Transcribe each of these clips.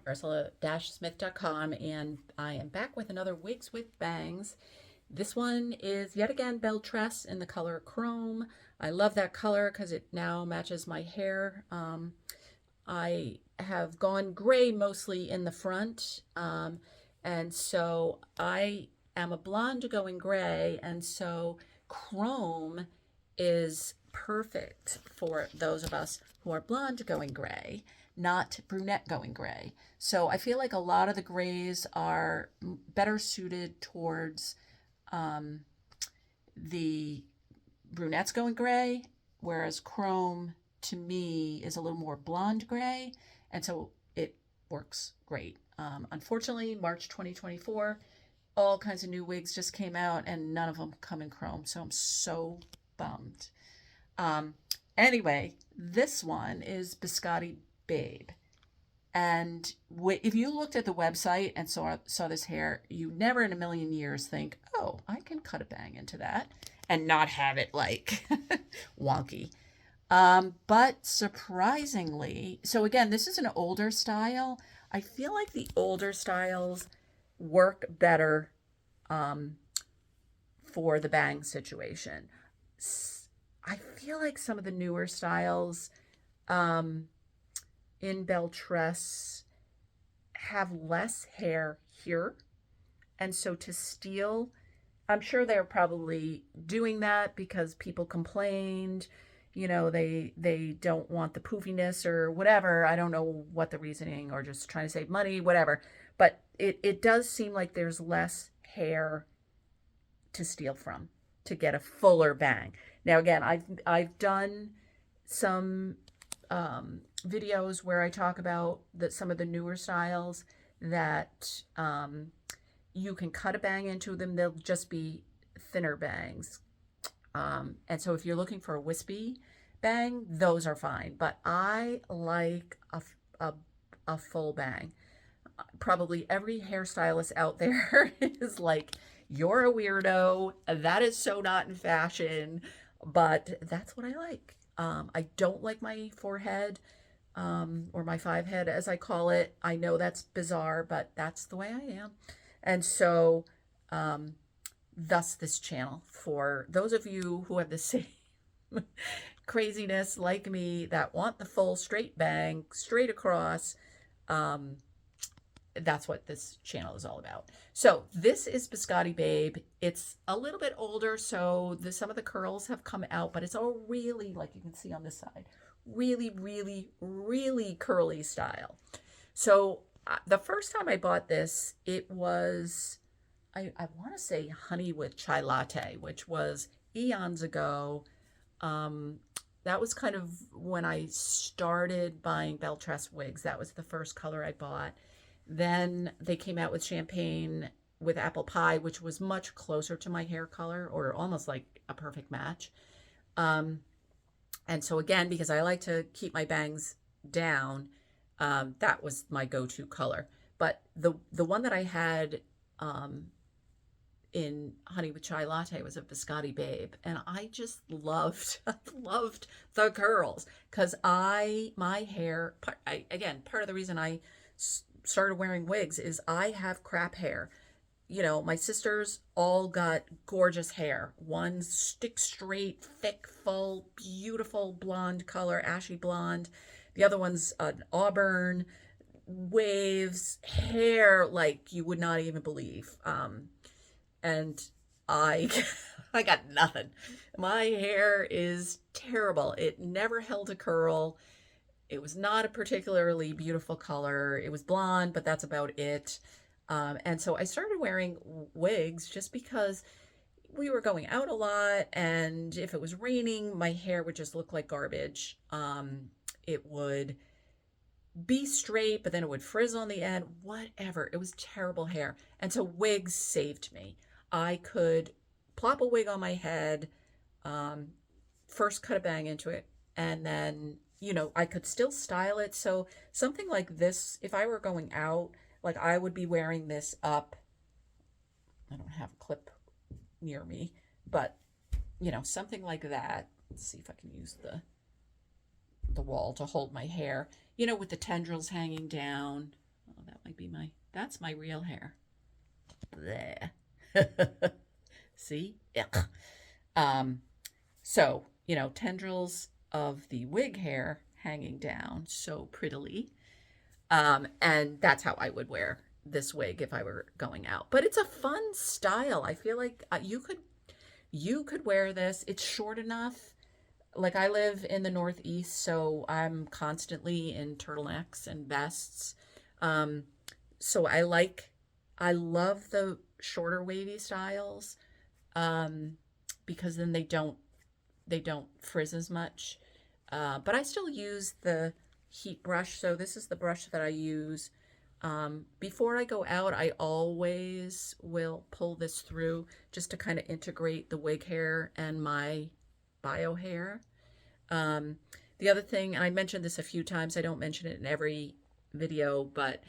ursula-smith.com, and I am back with another Wigs with Bangs. This one is yet again Belletress in the color Chrome. I love that color because it now matches my hair. I have gone gray mostly in the front, and so I am a blonde going gray, and so Chrome is perfect for those of us who are blonde going gray, not brunette going gray. So I feel like a lot of the grays are better suited towards the brunettes going gray, whereas Chrome to me is a little more blonde gray, and so it works great. Unfortunately, March 2024, all kinds of new wigs just came out, and none of them come in Chrome, so I'm so bummed. Um, anyway, this one is Biscotti Babe. And if you looked at the website and saw this hair, you never in a million years think, oh, I can cut a bang into that and not have it like wonky. But surprisingly, so again, this is an older style. I feel like the older styles work better for the bang situation. I feel like some of the newer styles in Belletress have less hair here. And so to steal, I'm sure they're probably doing that because people complained, they don't want the poofiness or whatever. I don't know what the reasoning, or just trying to save money, whatever. But it does seem like there's less hair to steal from to get a fuller bang. Now, again, I've done some videos where I talk about some of the newer styles that you can cut a bang into them. They'll just be thinner bangs. And so if you're looking for a wispy bang, those are fine. But I like a full bang. Probably every hairstylist out there is like, you're a weirdo. That is so not in fashion. But that's what I like. I don't like my forehead, or my five head, as I call it. I know that's bizarre, but that's the way I am. And so, thus this channel for those of you who have the same craziness like me that want the full straight bang, straight across. That's what this channel is all about. So this is Biscotti Babe. It's a little bit older, so some of the curls have come out, but it's all really, like you can see on this side, really, really, really curly style. So the first time I bought this, it was, I want to say honey with chai latte, which was eons ago. That was kind of when I started buying Belletress wigs. That was the first color I bought. Then they came out with champagne with apple pie, which was much closer to my hair color, or almost like a perfect match. And so again, because I like to keep my bangs down, that was my go-to color. But the one that I had in honey with chai latte was a Biscotti Babe, and I just loved the curls because my hair. Part of the reason I started wearing wigs is I have crap hair. My sisters all got gorgeous hair. One stick straight, thick, full, beautiful blonde color, ashy blonde. The other one's an auburn, waves, hair like you would not even believe. And I I got nothing. My hair is terrible. It never held a curl. It was not a particularly beautiful color. It was blonde, but that's about it. And so I started wearing wigs just because we were going out a lot, and if it was raining, my hair would just look like garbage. It would be straight, but then it would frizz on the end, whatever. It was terrible hair. And so wigs saved me. I could plop a wig on my head, first cut a bang into it, and then I could still style it. So something like this, if I were going out, like I would be wearing this up. I don't have a clip near me, but something like that. Let's see if I can use the wall to hold my hair, with the tendrils hanging down. I'll might be that's my real hair. There. See? Yuck. So, tendrils of the wig hair hanging down so prettily. And that's how I would wear this wig if I were going out. But it's a fun style. I feel like you could wear this. It's short enough. Like I live in the Northeast, so I'm constantly in turtlenecks and vests. Um, so I love the shorter wavy styles, um, because then they don't frizz as much. But I still use the heat brush. So this is the brush that I use. Before I go out, I always will pull this through just to kind of integrate the wig hair and my bio hair. Um, the other thing, and I mentioned this a few times, I don't mention it in every video, but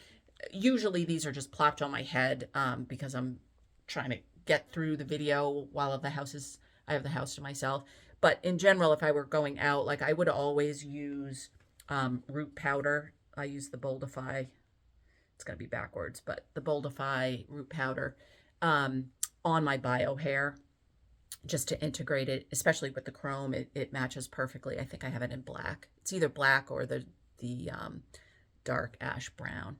usually these are just plopped on my head, because I'm trying to get through the video while I have the house to myself. But in general, if I were going out, like I would always use root powder. I use the Boldify. It's going to be backwards, but the Boldify root powder on my bio hair just to integrate it, especially with the chrome. It matches perfectly. I think I have it in black. It's either black or the dark ash brown.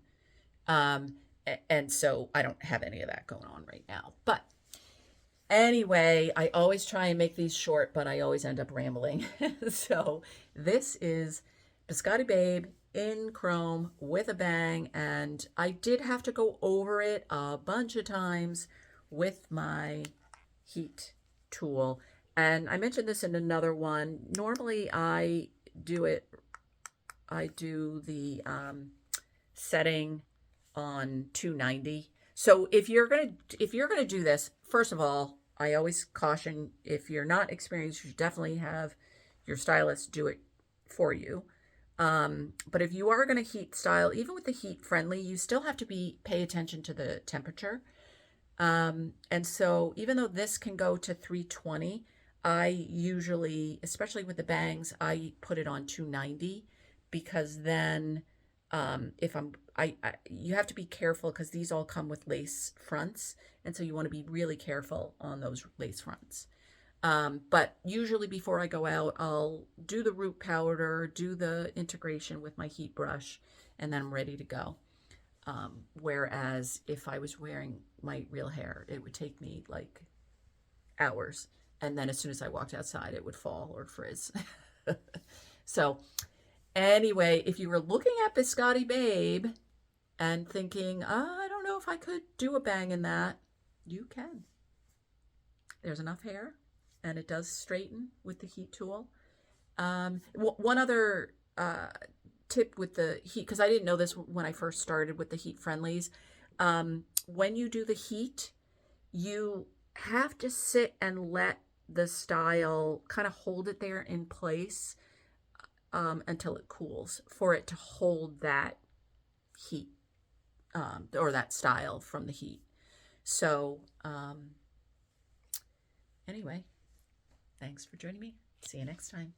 And so I don't have any of that going on right now. But anyway, I always try and make these short, but I always end up rambling. So this is Biscotti Babe in chrome with a bang, and I did have to go over it a bunch of times with my heat tool. And I mentioned this in another one. Normally I do the setting on 290. So if you're gonna do this, first of all, I always caution, if you're not experienced, you should definitely have your stylist do it for you. But if you are going to heat style, even with the heat friendly, you still have to pay attention to the temperature. And so even though this can go to 320, I usually, especially with the bangs, I put it on 290, because then if you have to be careful, because these all come with lace fronts, and so you want to be really careful on those lace fronts. But usually before I go out, I'll do the root powder, do the integration with my heat brush, and then I'm ready to go. Whereas if I was wearing my real hair, it would take me like hours. And then as soon as I walked outside, it would fall or frizz. So anyway, if you were looking at Biscotti Babe and thinking, I don't know if I could do a bang in that, you can. There's enough hair, and it does straighten with the heat tool. One other tip with the heat, because I didn't know this when I first started with the heat friendlies. When you do the heat, you have to sit and let the style kind of hold it there in place until it cools, for it to hold that heat or that style from the heat. So anyway, thanks for joining me. See you next time.